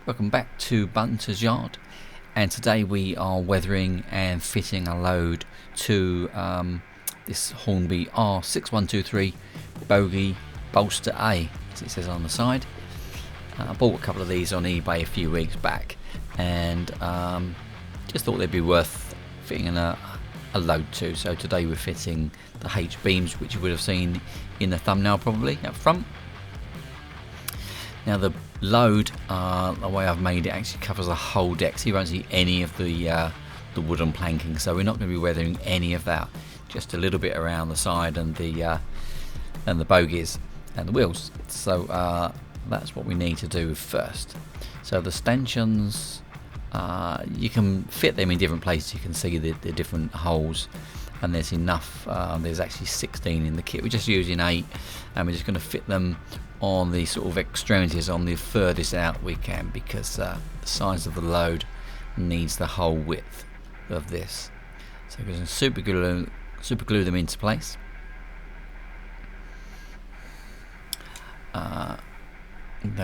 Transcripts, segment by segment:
Welcome back to Bunters Yard, and today we are weathering and fitting a load to this Hornby R6123 Bogie Bolster A, as it says on the side. I bought a couple of these on eBay a few weeks back, and just thought they'd be worth fitting in a load to. So today we're fitting the H beams, which you would have seen in the thumbnail probably up front. Now the load, the way I've made it, actually covers the whole deck, so you won't see any of the wooden planking. So we're not going to be weathering any of that, just a little bit around the side and the bogies and the wheels. So that's what we need to do first. So the stanchions, you can fit them in different places. You can see the different holes, and there's enough. There's actually 16 in the kit. We're just using 8, and we're just going to fit them on the sort of extremities on the furthest out we can, because the size of the load needs the whole width of this. So we're going to super glue them into place. Now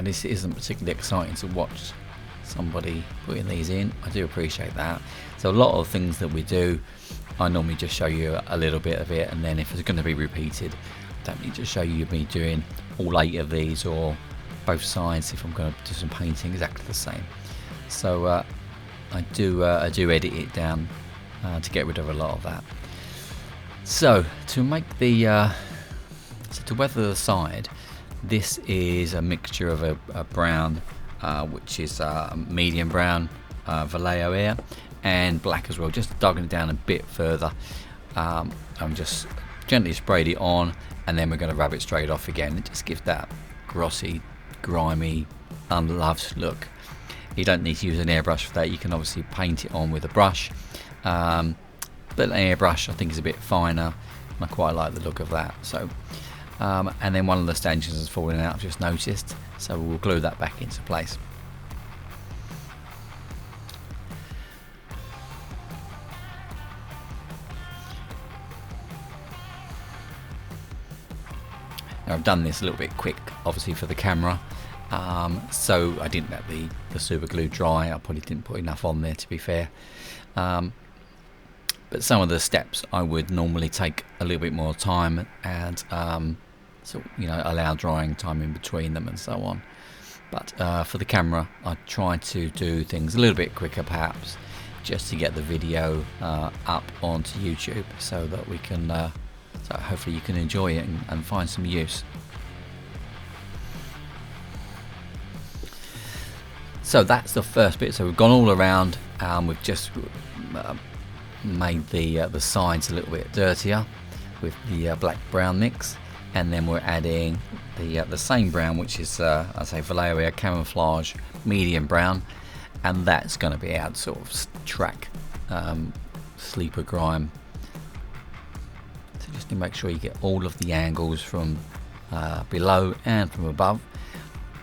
this isn't particularly exciting to watch somebody putting these in. I do appreciate that. So a lot of things that we do, I normally just show you a little bit of it, and then if it's going to be repeated, I don't need to show you me doing all 8 of these or both sides if I'm going to do some painting exactly the same. So I do edit it down to get rid of a lot of that. So to make the to weather the side, this is a mixture of a brown, which is medium brown, Vallejo here, and black as well. Just digging it down a bit further. I'm just gently sprayed it on, and then we're going to rub it straight off again. It just gives that glossy, grimy, unloved look. You don't need to use an airbrush for that. You can obviously paint it on with a brush, but an airbrush I think is a bit finer, and I quite like the look of that. So and then one of the stanchions has fallen out, I've just noticed, so we'll glue that back into place. Now I've done this a little bit quick, obviously for the camera, so I didn't let the super glue dry. I probably didn't put enough on there, to be fair. But some of the steps I would normally take a little bit more time, and so allow drying time in between them and so on. But for the camera, I try to do things a little bit quicker, perhaps, just to get the video up onto YouTube, so that we can so hopefully you can enjoy it and find some use. So that's the first bit. So we've gone all around, we've just made the sides a little bit dirtier with the black brown mix, and then we're adding the same brown, which is I say Vallejo camouflage medium brown, and that's going to be our sort of track sleeper grime. So just to make sure you get all of the angles from below and from above.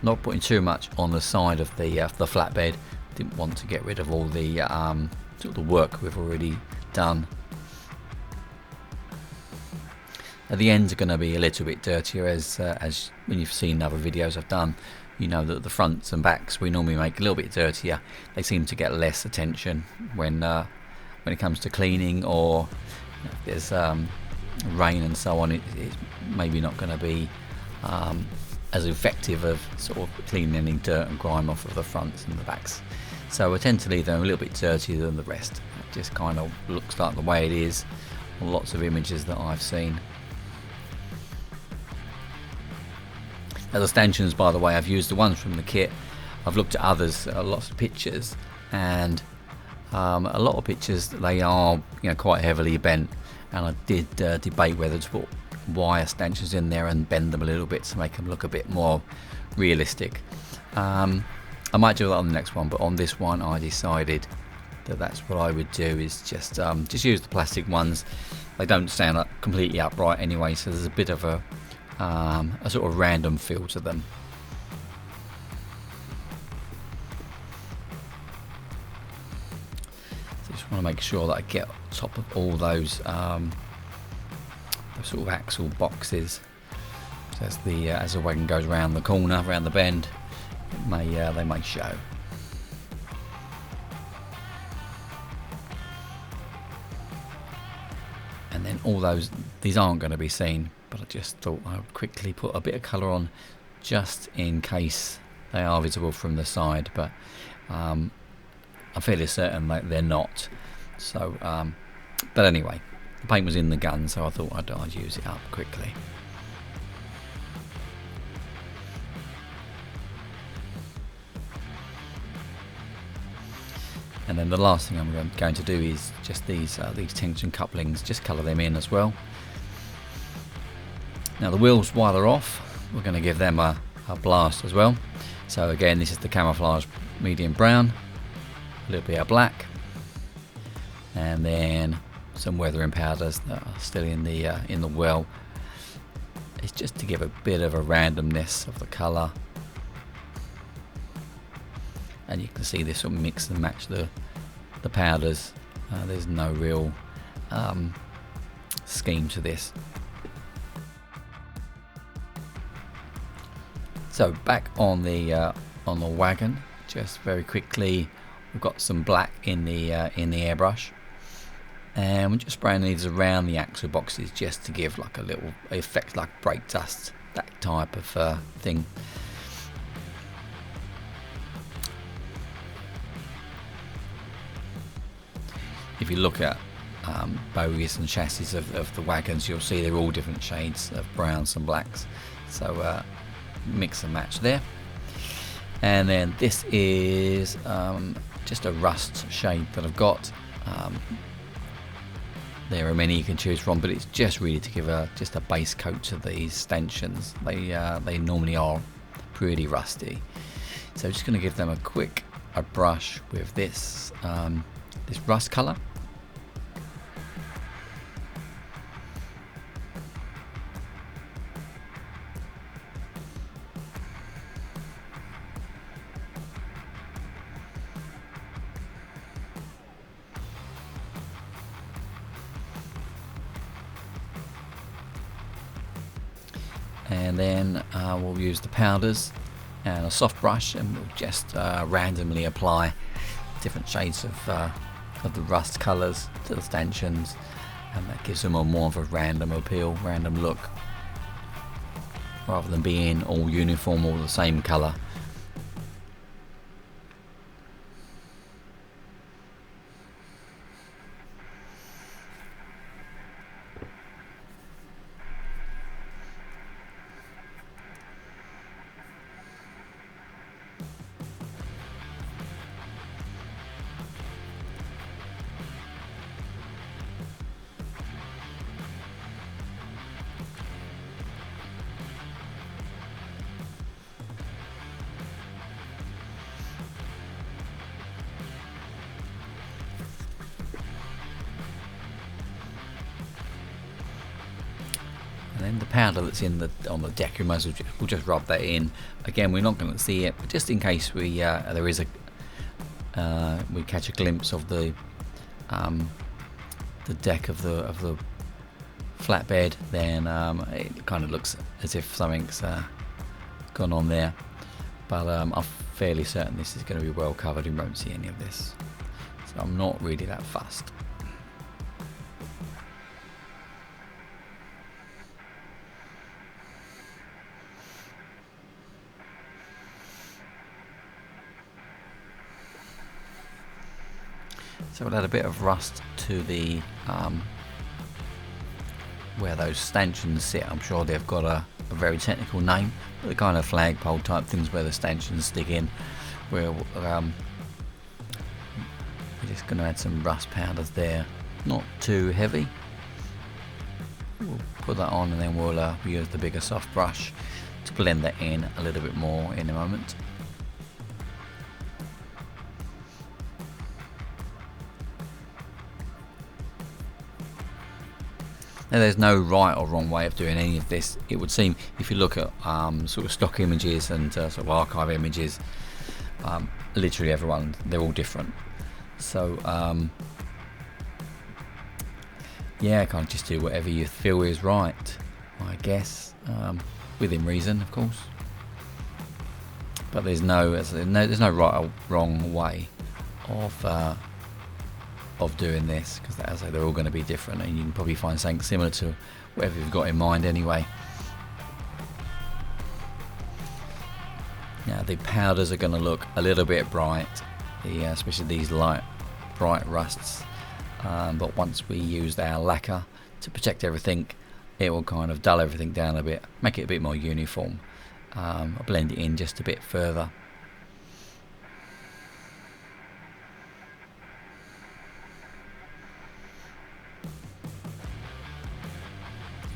Not putting too much on the side of the flatbed. Didn't want to get rid of all the sort of the work we've already done. At the ends are going to be a little bit dirtier, as when you've seen other videos I've done, you know that the fronts and backs we normally make a little bit dirtier. They seem to get less attention when it comes to cleaning, or if there's rain and so on. It's maybe not going to be as effective of sort of cleaning any dirt and grime off of the fronts and the backs. So I tend to leave them a little bit dirtier than the rest. It just kind of looks like the way it is on lots of images that I've seen. Now the stanchions, by the way, I've used the ones from the kit. I've looked at others, lots of pictures, and a lot of pictures they are quite heavily bent, and I did debate whether to put wire stanchions in there and bend them a little bit to make them look a bit more realistic. I might do that on the next one, but on this one I decided that that's what I would do, is just use the plastic ones. They don't stand up completely upright anyway, so there's a bit of a sort of random feel to them. So just want to make sure that I get on top of all those sort of axle boxes. So as the wagon goes round the corner, round the bend, they may show. And then all those, these aren't going to be seen, but I just thought I would quickly put a bit of colour on just in case they are visible from the side, but I'm fairly certain that they're not. So but anyway, the paint was in the gun, so I thought I'd use it up quickly. And then the last thing I'm going to do is just these tension couplings, just colour them in as well. Now the wheels, while they're off, we're going to give them a blast as well. So again, this is the camouflage medium brown, a little bit of black, and then some weathering powders that are still in the well. It's just to give a bit of a randomness of the colour. And you can see this will mix and match the powders. There's no real scheme to this. So back on the wagon, just very quickly, we've got some black in the airbrush, and we're just spraying these around the axle boxes just to give like a little effect, like brake dust, that type of thing. If you look at bogies and chassis of the wagons, you'll see they're all different shades of browns and blacks. So mix and match there. And then this is just a rust shade that I've got. There are many you can choose from, but it's just really to give just a base coat to these stanchions. They normally are pretty rusty. So just going to give them a brush with this this rust colour. And then we'll use the powders and a soft brush, and we'll just randomly apply different shades of the rust colours to the stanchions, and that gives them more of a random appeal, random look, rather than being all uniform, all the same colour. And then the powder that's on the decumers, we'll just rub that in. Again, we're not going to see it, but just in case we catch a glimpse of the deck of the flatbed, then it kind of looks as if something's gone on there. But I'm fairly certain this is going to be well covered. You won't see any of this, so I'm not really that fussed. So we'll add a bit of rust to the where those stanchions sit. I'm sure they've got a very technical name, but the kind of flagpole type things where the stanchions stick in. We're just going to add some rust powders there, not too heavy. We'll put that on, and then we'll use the bigger soft brush to blend that in a little bit more in a moment. Now, there's no right or wrong way of doing any of this. It would seem, if you look at sort of stock images and sort of archive images, literally everyone, they're all different. So yeah, can't just do whatever you feel is right, I guess, within reason, of course. But there's no right or wrong way of of doing this, because as I say, they're all going to be different, and you can probably find something similar to whatever you've got in mind anyway. Now the powders are going to look a little bit bright, especially these light bright rusts, but once we use our lacquer to protect everything, it will kind of dull everything down a bit, make it a bit more uniform. I'll blend it in just a bit further.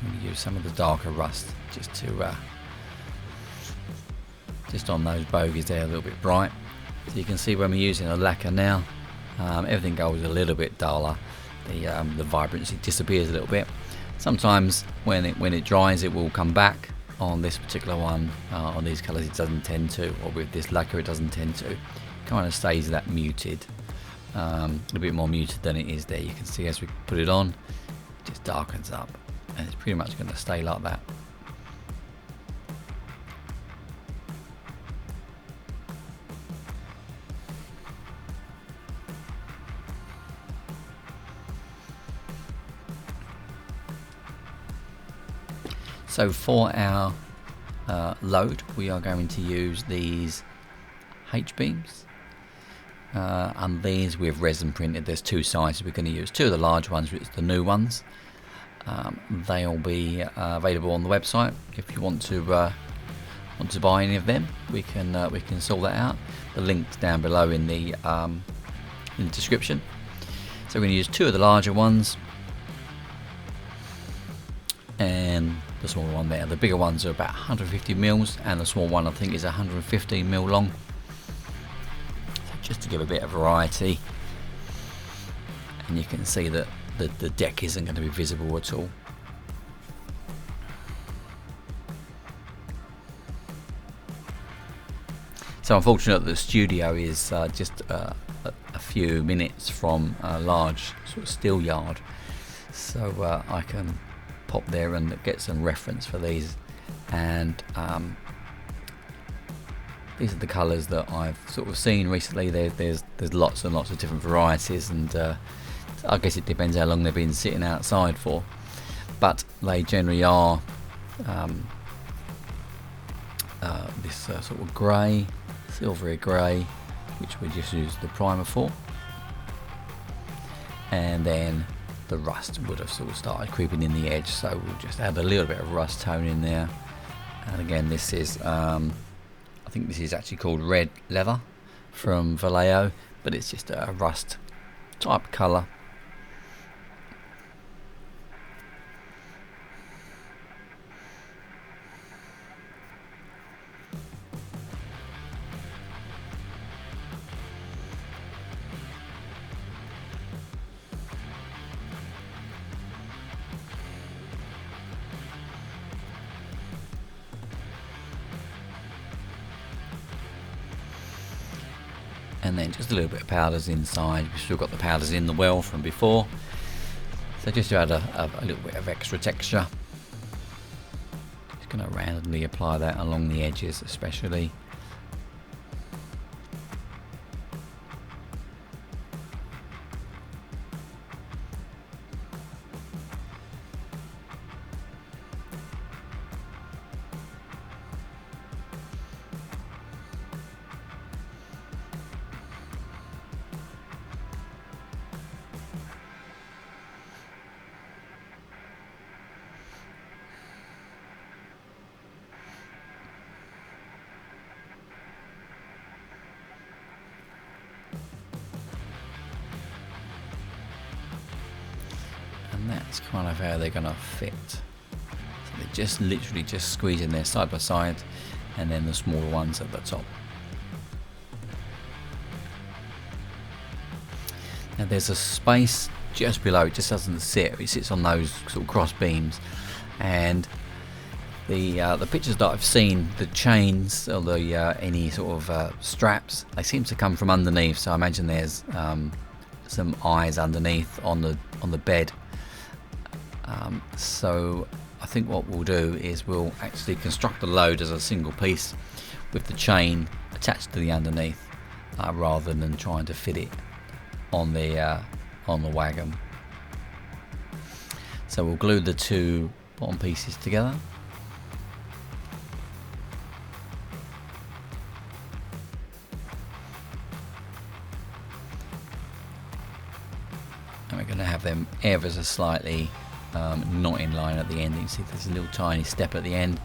I'm going to use some of the darker rust just to just on those bogies there, a little bit bright. So you can see when we're using a lacquer now, everything goes a little bit duller. The vibrancy disappears a little bit. Sometimes when it dries, it will come back. On this particular one, on these colours, it doesn't tend to, or with this lacquer, it doesn't tend to. It kind of stays that muted, a bit more muted than it is there. You can see as we put it on, it just darkens up, and it's pretty much going to stay like that. So for our load, we are going to use these H-beams, and these we've resin printed. There's two sizes we're going to use. Two of the large ones, which are the new ones. They'll be available on the website. If you want to buy any of them, we can sort that out. The link's down below in the description. So we're going to use two of the larger ones, and the smaller one there. The bigger ones are about 150 mils, and the small one I think is 115 mil long. So just to give a bit of variety, and you can see that the deck isn't going to be visible at all. So unfortunately, the studio is just a few minutes from a large sort of steel yard, so I can pop there and get some reference for these, and these are the colours that I've sort of seen recently. There's lots and lots of different varieties, and I guess it depends how long they've been sitting outside for, but they generally are this sort of grey, silvery grey, which we just use the primer for, and then the rust would have sort of started creeping in the edge, so we'll just add a little bit of rust tone in there. And again, this is I think this is actually called red leather from Vallejo, but it's just a rust type colour. And then just a little bit of powders inside. We've still got the powders in the well from before, so just to add a little bit of extra texture. Just going to randomly apply that along the edges especially. And that's kind of how they're going to fit. So they're just literally just squeezing there side by side, and then the smaller ones at the top. Now there's a space just below, it just doesn't sit, it sits on those sort of cross beams, and the pictures that I've seen, the chains or the any sort of straps, they seem to come from underneath, so I imagine there's some eyes underneath on the bed. So I think what we'll do is we'll actually construct the load as a single piece with the chain attached to the underneath, rather than trying to fit it on the on the wagon. So we'll glue the two bottom pieces together. And we're going to have them ever so slightly not in line at the end. You can see there's a little tiny step at the end.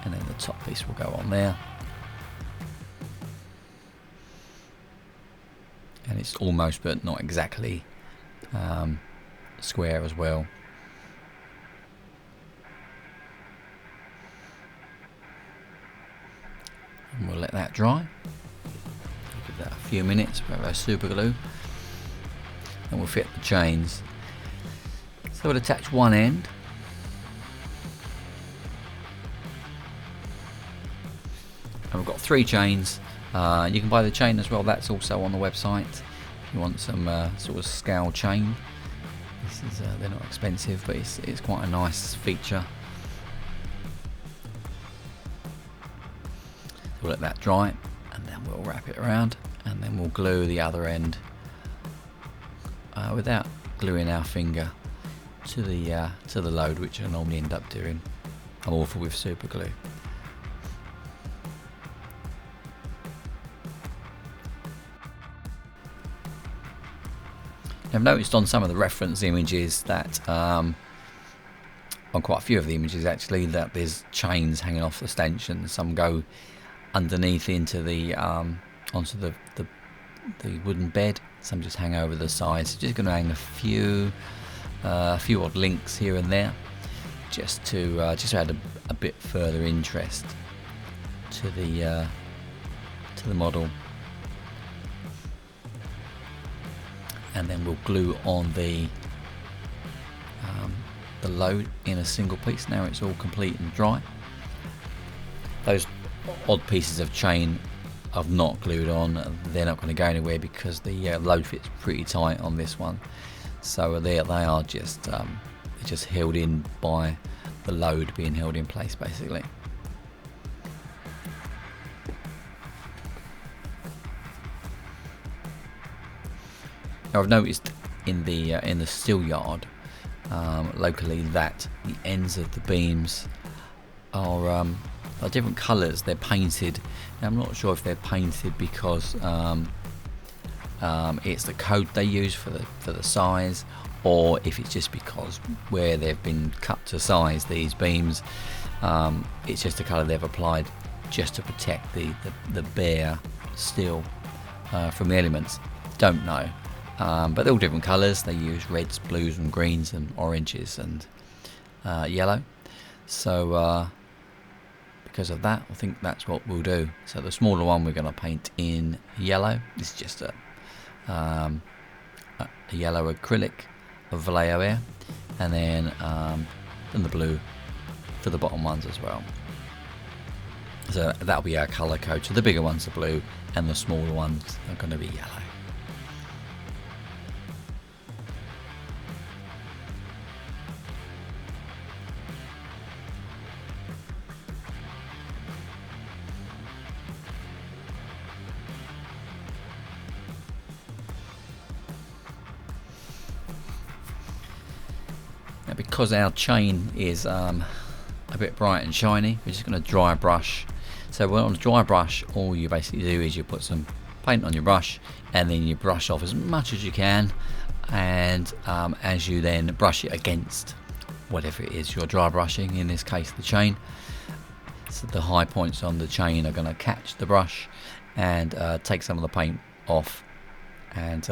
And then the top piece will go on there. And it's almost but not exactly square as well. And we'll let that dry. Give that a few minutes with our super glue. And we'll fit the chains. So we'll attach one end. And we've got 3 chains. You can buy the chain as well, that's also on the website if you want some sort of scale chain. This is they're not expensive, but it's quite a nice feature. We'll let that dry and then we'll wrap it around, and then we'll glue the other end without gluing our finger to the load, which I normally end up doing. I'm awful with super glue. I've noticed on some of the reference images that, on quite a few of the images actually, that there's chains hanging off the stanchion. Some go underneath into the onto the wooden bed. Some just hang over the sides. Just going to hang a few odd links here and there, just to add a bit further interest to the model. And then we'll glue on the load in a single piece. Now it's all complete and dry. Those odd pieces of chain I've not glued on. They're not going to go anywhere because the load fits pretty tight on this one. So they are just they're just held in by the load being held in place, basically. Now I've noticed in the steel yard locally that the ends of the beams are different colours. They're painted. Now, I'm not sure if they're painted because it's the code they use for the size, or if it's just because where they've been cut to size, these beams, it's just the colour they've applied just to protect the bare steel from the elements. Don't know. But they're all different colours. They use reds, blues and greens and oranges and yellow. So because of that, I think that's what we'll do. So the smaller one we're going to paint in yellow. This is just a yellow acrylic of Vallejo air, and then the blue for the bottom ones as well. So that'll be our colour code. So the bigger ones are blue and the smaller ones are going to be yellow. Now, because our chain is a bit bright and shiny, we're just going to dry brush. So on a dry brush, all you basically do is you put some paint on your brush and then you brush off as much as you can, and as you then brush it against whatever it is you're dry brushing, in this case the chain, so the high points on the chain are going to catch the brush and take some of the paint off and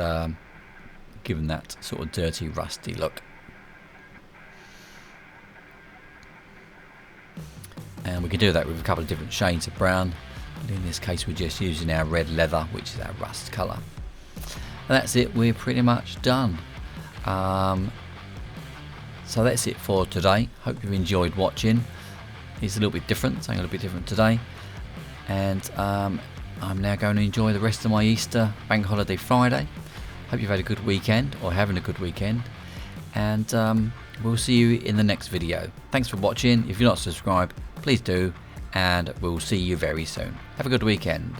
give them that sort of dirty, rusty look. And we can do that with a couple of different shades of brown, but in this case we're just using our red leather, which is our rust colour. And that's it, we're pretty much done. So that's it for today. Hope you've enjoyed watching. It's a little bit different, something a little bit different today. And I'm now going to enjoy the rest of my Easter Bank Holiday Friday. Hope you've had a good weekend, or having a good weekend. And we'll see you in the next video. Thanks for watching. If you're not subscribed, please do, and we'll see you very soon. Have a good weekend.